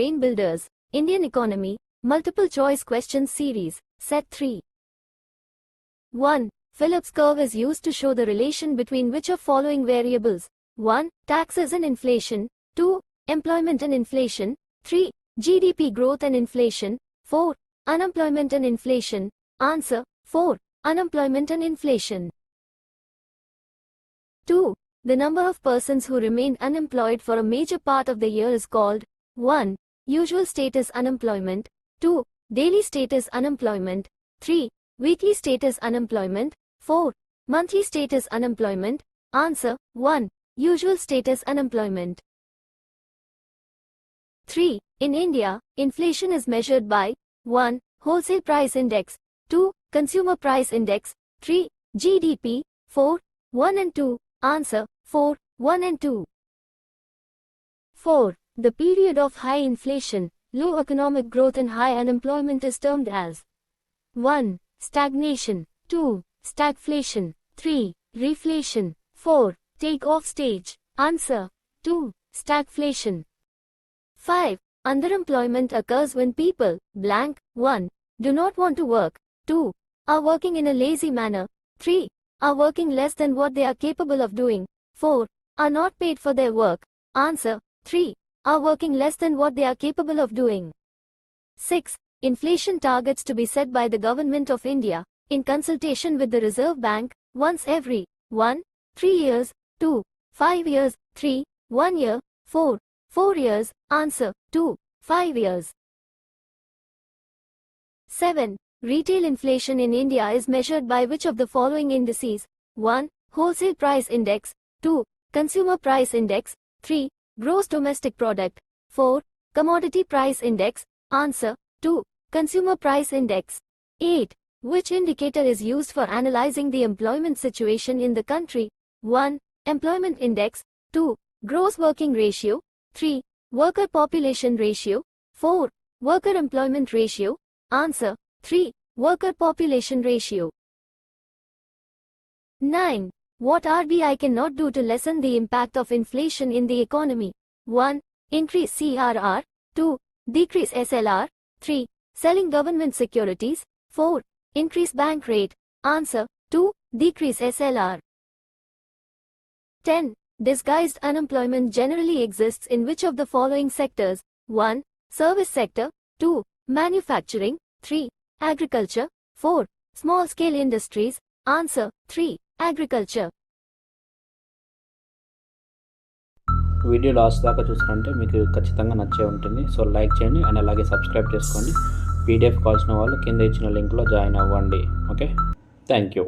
Brain Builders, Indian Economy, Multiple Choice Questions Series, Set 3. 1. Phillips curve is used to show the relation between which of following variables? 1. Taxes and inflation. 2. Employment and inflation. 3. GDP growth and inflation. 4. Unemployment and inflation. Answer: 4. Unemployment and inflation. 2. The number of persons who remained unemployed for a major part of the year is called 1. Usual status unemployment. 2. Daily status unemployment. 3. Weekly status unemployment. 4. Monthly status unemployment. Answer: 1. Usual status unemployment. 3. In India, inflation is measured by 1. Wholesale price index. 2. Consumer price index. 3. GDP. 4. 1 and 2. Answer: 4. 1 and 2. 4. The period of high inflation, low economic growth and high unemployment is termed as 1. Stagnation. 2. Stagflation. 3. Reflation. 4. Take-off stage. Answer: 2. Stagflation. 5. Underemployment occurs when people, blank, 1. Do not want to work. 2. Are working in a lazy manner. 3. Are working less than what they are capable of doing. 4. Are not paid for their work. Answer: 3. Are working less than what they are capable of doing. 6. Inflation targets to be set by the Government of India, in consultation with the Reserve Bank, once every 1. 3 years. 2. 5 years. 3. 1 year. 4. 4 years. Answer: 2. 5 years. 7. Retail inflation in India is measured by which of the following indices? 1. Wholesale price index. 2. Consumer price index. 3. Gross domestic product. 4. Commodity price index. Answer: 2. Consumer price index. 8. Which indicator is used for analyzing the employment situation in the country? 1. Employment index. 2. Gross working ratio. 3. Worker population ratio. 4. Worker employment ratio. Answer: 3. Worker population ratio. 9. What RBI cannot do to lessen the impact of inflation in the economy? 1. Increase CRR. 2. Decrease SLR. 3. Selling government securities. 4. Increase bank rate. Answer: 2. Decrease SLR. 10. Disguised unemployment generally exists in which of the following sectors? 1. Service sector. 2. Manufacturing. 3. Agriculture. 4. Small scale industries. Answer: 3. Agriculture. Video last దాకా చూసారంటే మీకు ఖచ్చితంగా నచ్చే ఉంటుంది. So like చేయండి and అలాగే subscribe చేసుకోండి. PDF కావాల్సిన వాళ్ళు కింద ఇచ్చిన లింక్లో జాయిన్ అవ్వండి. Okay, thank you.